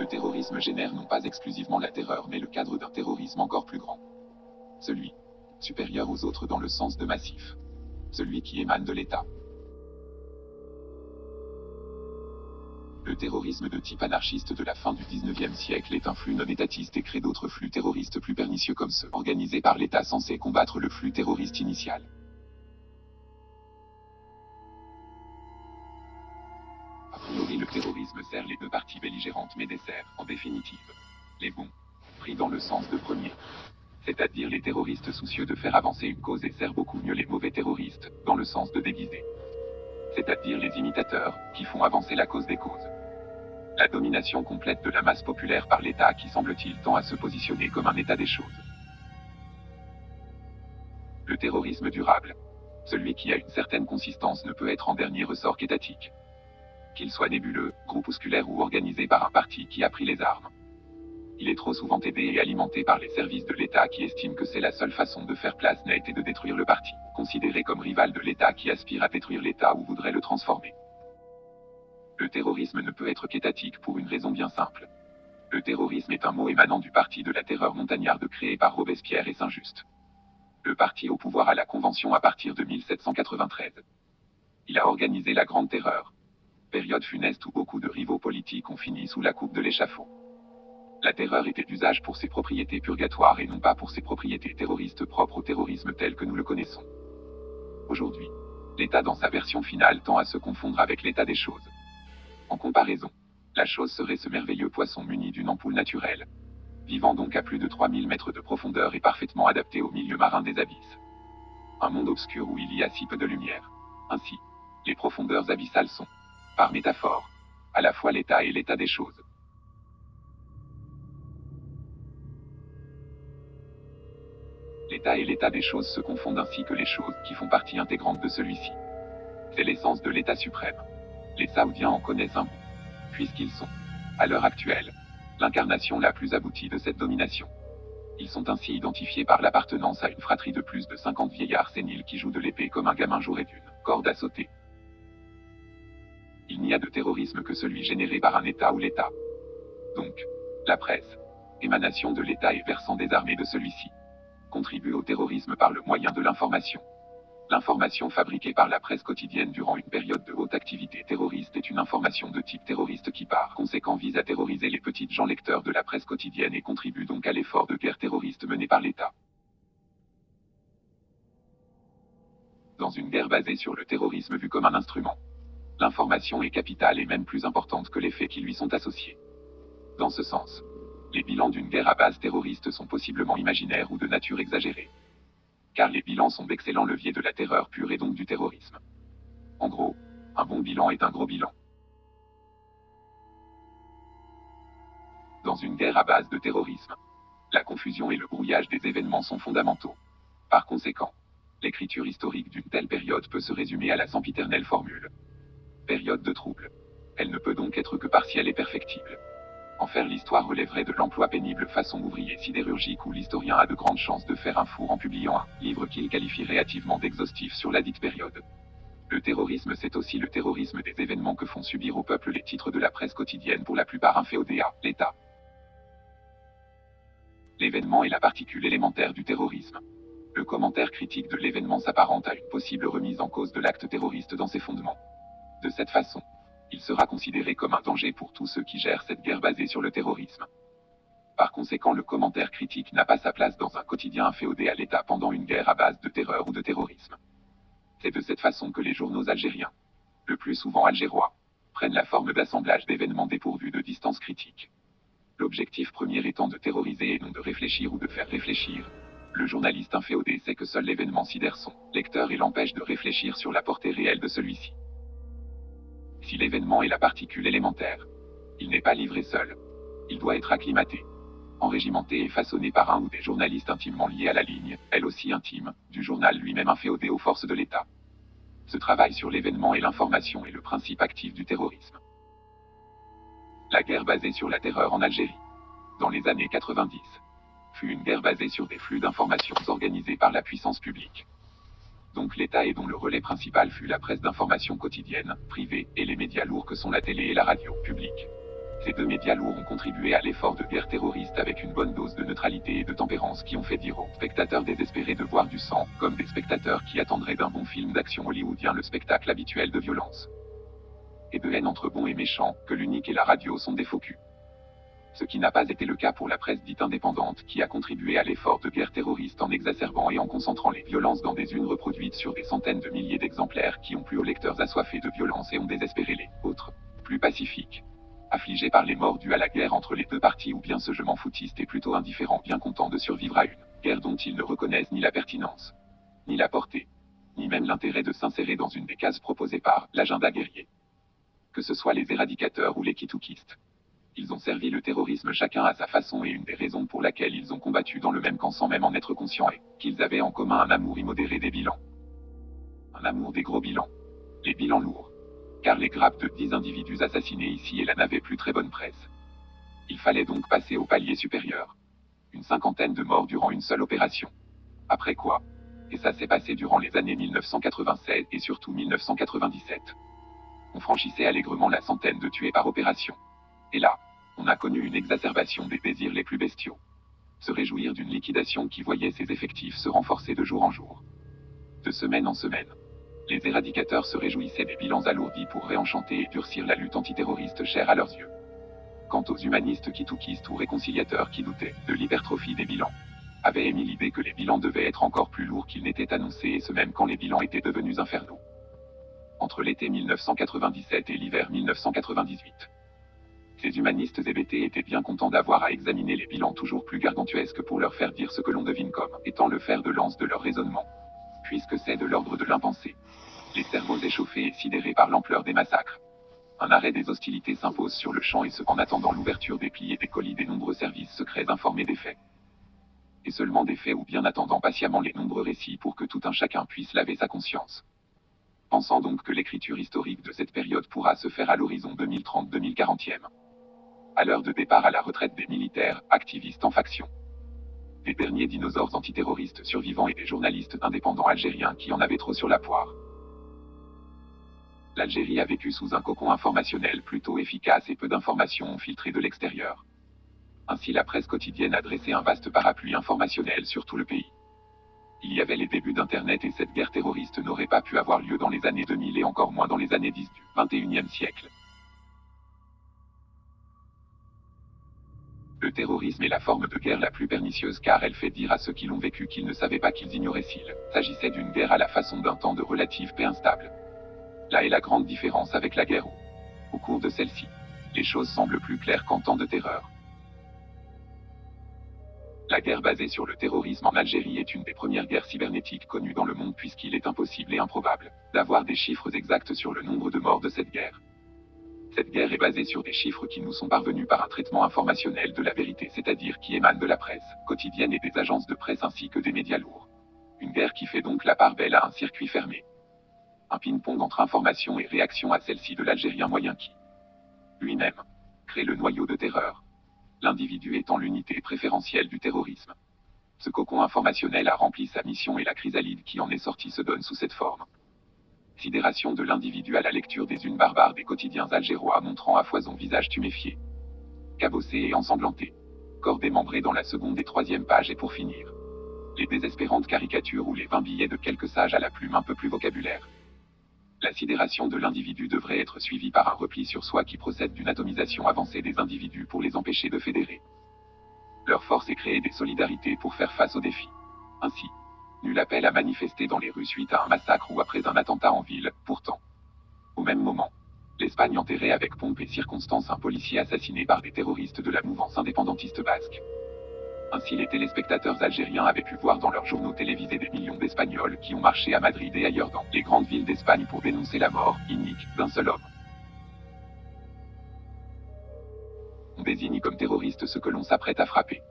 Le terrorisme génère non pas exclusivement la terreur mais le cadre d'un terrorisme encore plus grand. Celui supérieur aux autres dans le sens de massif. Celui qui émane de l'État. Le terrorisme de type anarchiste de la fin du XIXe siècle est un flux non étatiste et crée d'autres flux terroristes plus pernicieux comme ceux organisés par l'État censés combattre le flux terroriste initial. A priori, le terrorisme sert les deux parties belligérantes mais dessert, en définitive, les bons, pris dans le sens de premier. C'est-à-dire les terroristes soucieux de faire avancer une cause et sert beaucoup mieux les mauvais terroristes, dans le sens de déguiser. C'est-à-dire les imitateurs, qui font avancer la cause des causes. La domination complète de la masse populaire par l'État qui semble-t-il tend à se positionner comme un état des choses. Le terrorisme durable. Celui qui a une certaine consistance ne peut être en dernier ressort qu'étatique. Qu'il soit nébuleux, groupusculaire ou organisé par un parti qui a pris les armes. Il est trop souvent aidé et alimenté par les services de l'État qui estiment que c'est la seule façon de faire place nette et de détruire le parti, considéré comme rival de l'État qui aspire à détruire l'État ou voudrait le transformer. Le terrorisme ne peut être qu'étatique pour une raison bien simple. Le terrorisme est un mot émanant du parti de la terreur montagnarde créé par Robespierre et Saint-Just. Le parti au pouvoir à la Convention à partir de 1793. Il a organisé la Grande Terreur. Période funeste où beaucoup de rivaux politiques ont fini sous la coupe de l'échafaud. La terreur était d'usage pour ses propriétés purgatoires et non pas pour ses propriétés terroristes propres au terrorisme tel que nous le connaissons. Aujourd'hui, l'État dans sa version finale tend à se confondre avec l'état des choses. En comparaison, la chose serait ce merveilleux poisson muni d'une ampoule naturelle, vivant donc à plus de 3000 mètres de profondeur et parfaitement adapté au milieu marin des abysses. Un monde obscur où il y a si peu de lumière. Ainsi, les profondeurs abyssales sont, par métaphore, à la fois l'état et l'état des choses. L'état et l'état des choses se confondent ainsi que les choses qui font partie intégrante de celui-ci. C'est l'essence de l'état suprême. Les Saoudiens en connaissent un bout, puisqu'ils sont, à l'heure actuelle, l'incarnation la plus aboutie de cette domination. Ils sont ainsi identifiés par l'appartenance à une fratrie de plus de 50 vieillards séniles qui jouent de l'épée comme un gamin jouerait d'une corde à sauter. Il n'y a de terrorisme que celui généré par un État ou l'État. Donc, la presse, émanation de l'État et versant des armées de celui-ci, contribue au terrorisme par le moyen de l'information. L'information fabriquée par la presse quotidienne durant une période de haute activité terroriste est une information de type terroriste qui par conséquent vise à terroriser les petites gens lecteurs de la presse quotidienne et contribue donc à l'effort de guerre terroriste mené par l'État. Dans une guerre basée sur le terrorisme vu comme un instrument, l'information est capitale et même plus importante que les faits qui lui sont associés. Dans ce sens, les bilans d'une guerre à base terroriste sont possiblement imaginaires ou de nature exagérée. Car les bilans sont d'excellents leviers de la terreur pure et donc du terrorisme. En gros, un bon bilan est un gros bilan. Dans une guerre à base de terrorisme, la confusion et le brouillage des événements sont fondamentaux. Par conséquent, l'écriture historique d'une telle période peut se résumer à la sempiternelle formule. Période de trouble. Elle ne peut donc être que partielle et perfectible. En faire l'histoire relèverait de l'emploi pénible façon ouvrier sidérurgique où l'historien a de grandes chances de faire un four en publiant un livre qu'il qualifierait hâtivement d'exhaustif sur la dite période. Le terrorisme c'est aussi le terrorisme des événements que font subir au peuple les titres de la presse quotidienne pour la plupart inféodés à l'État. L'événement est la particule élémentaire du terrorisme. Le commentaire critique de l'événement s'apparente à une possible remise en cause de l'acte terroriste dans ses fondements. De cette façon, il sera considéré comme un danger pour tous ceux qui gèrent cette guerre basée sur le terrorisme. Par conséquent, le commentaire critique n'a pas sa place dans un quotidien inféodé à l'État pendant une guerre à base de terreur ou de terrorisme. C'est de cette façon que les journaux algériens, le plus souvent algérois, prennent la forme d'assemblages d'événements dépourvus de distance critique. L'objectif premier étant de terroriser et non de réfléchir ou de faire réfléchir. Le journaliste inféodé sait que seul l'événement sidère son lecteur et l'empêche de réfléchir sur la portée réelle de celui-ci. Si l'événement est la particule élémentaire, il n'est pas livré seul. Il doit être acclimaté, enrégimenté et façonné par un ou des journalistes intimement liés à la ligne, elle aussi intime, du journal lui-même inféodé aux forces de l'État. Ce travail sur l'événement et l'information est le principe actif du terrorisme. La guerre basée sur la terreur en Algérie, dans les années 90, fut une guerre basée sur des flux d'informations organisés par la puissance publique. Donc l'État et dont le relais principal fut la presse d'information quotidienne, privée, et les médias lourds que sont la télé et la radio, publique. Ces deux médias lourds ont contribué à l'effort de guerre terroriste avec une bonne dose de neutralité et de tempérance qui ont fait dire aux spectateurs désespérés de voir du sang, comme des spectateurs qui attendraient d'un bon film d'action hollywoodien le spectacle habituel de violence et de haine entre bons et méchants, que l'unique et la radio sont des faux culs. Ce qui n'a pas été le cas pour la presse dite indépendante, qui a contribué à l'effort de guerre terroriste en exacerbant et en concentrant les violences dans des unes reproduites sur des centaines de milliers d'exemplaires qui ont plu aux lecteurs assoiffés de violence et ont désespéré les autres, plus pacifiques, affligés par les morts dues à la guerre entre les deux parties ou bien ce je m'en foutiste et plutôt indifférent bien content de survivre à une guerre dont ils ne reconnaissent ni la pertinence, ni la portée, ni même l'intérêt de s'insérer dans une des cases proposées par l'agenda guerrier. Que ce soit les éradicateurs ou les kitoukistes. Ils ont servi le terrorisme chacun à sa façon et une des raisons pour laquelle ils ont combattu dans le même camp sans même en être conscients est qu'ils avaient en commun un amour immodéré des bilans. Un amour des gros bilans. Les bilans lourds. Car les grappes de 10 individus assassinés ici et là n'avaient plus très bonne presse. Il fallait donc passer au palier supérieur. Une cinquantaine de morts durant une seule opération. Après quoi? Et ça s'est passé durant les années 1987 et surtout 1997. On franchissait allègrement la centaine de tués par opération. Et là, on a connu une exacerbation des désirs les plus bestiaux. Se réjouir d'une liquidation qui voyait ses effectifs se renforcer de jour en jour. De semaine en semaine. Les éradicateurs se réjouissaient des bilans alourdis pour réenchanter et durcir la lutte antiterroriste chère à leurs yeux. Quant aux humanistes kitoukistes ou réconciliateurs qui doutaient de l'hypertrophie des bilans, avaient émis l'idée que les bilans devaient être encore plus lourds qu'ils n'étaient annoncés et ce même quand les bilans étaient devenus infernaux. Entre l'été 1997 et l'hiver 1998. Ces humanistes hébétés étaient bien contents d'avoir à examiner les bilans toujours plus gargantuesques pour leur faire dire ce que l'on devine comme étant le fer de lance de leur raisonnement. Puisque c'est de l'ordre de l'impensé. Les cerveaux échauffés et sidérés par l'ampleur des massacres. Un arrêt des hostilités s'impose sur le champ et ce en attendant l'ouverture des plis et des colis des nombreux services secrets informés des faits. Et seulement des faits ou bien attendant patiemment les nombreux récits pour que tout un chacun puisse laver sa conscience. Pensant donc que l'écriture historique de cette période pourra se faire à l'horizon 2030-2040e. À l'heure de départ à la retraite des militaires, activistes en faction. Des derniers dinosaures antiterroristes survivants et des journalistes indépendants algériens qui en avaient trop sur la poire. L'Algérie a vécu sous un cocon informationnel plutôt efficace et peu d'informations ont filtré de l'extérieur. Ainsi la presse quotidienne a dressé un vaste parapluie informationnel sur tout le pays. Il y avait les débuts d'Internet et cette guerre terroriste n'aurait pas pu avoir lieu dans les années 2000 et encore moins dans les années 10 du XXIe siècle. Le terrorisme est la forme de guerre la plus pernicieuse car elle fait dire à ceux qui l'ont vécu qu'ils ne savaient pas qu'ils ignoraient s'il s'agissait d'une guerre à la façon d'un temps de relative paix instable. Là est la grande différence avec la guerre où, au cours de celle-ci, les choses semblent plus claires qu'en temps de terreur. La guerre basée sur le terrorisme en Algérie est une des premières guerres cybernétiques connues dans le monde puisqu'il est impossible et improbable d'avoir des chiffres exacts sur le nombre de morts de cette guerre. Cette guerre est basée sur des chiffres qui nous sont parvenus par un traitement informationnel de la vérité, c'est-à-dire qui émane de la presse quotidienne et des agences de presse ainsi que des médias lourds. Une guerre qui fait donc la part belle à un circuit fermé. Un ping-pong entre information et réaction à celle-ci de l'Algérien moyen qui, lui-même, crée le noyau de terreur. L'individu étant l'unité préférentielle du terrorisme. Ce cocon informationnel a rempli sa mission et la chrysalide qui en est sortie se donne sous cette forme. Sidération de l'individu à la lecture des unes barbares des quotidiens algérois montrant à foison visage tuméfié, cabossé et ensanglanté, corps démembré dans la seconde et troisième page et pour finir, les désespérantes caricatures ou les 20 billets de quelques sages à la plume un peu plus vocabulaire. La sidération de l'individu devrait être suivie par un repli sur soi qui procède d'une atomisation avancée des individus pour les empêcher de fédérer. Leur force est créer des solidarités pour faire face aux défis. Ainsi, nul appel à manifester dans les rues suite à un massacre ou après un attentat en ville, pourtant. Au même moment, l'Espagne enterrait avec pompe et circonstance un policier assassiné par des terroristes de la mouvance indépendantiste basque. Ainsi les téléspectateurs algériens avaient pu voir dans leurs journaux télévisés des millions d'Espagnols qui ont marché à Madrid et ailleurs dans les grandes villes d'Espagne pour dénoncer la mort, inique, d'un seul homme. On désigne comme terroriste ce que l'on s'apprête à frapper.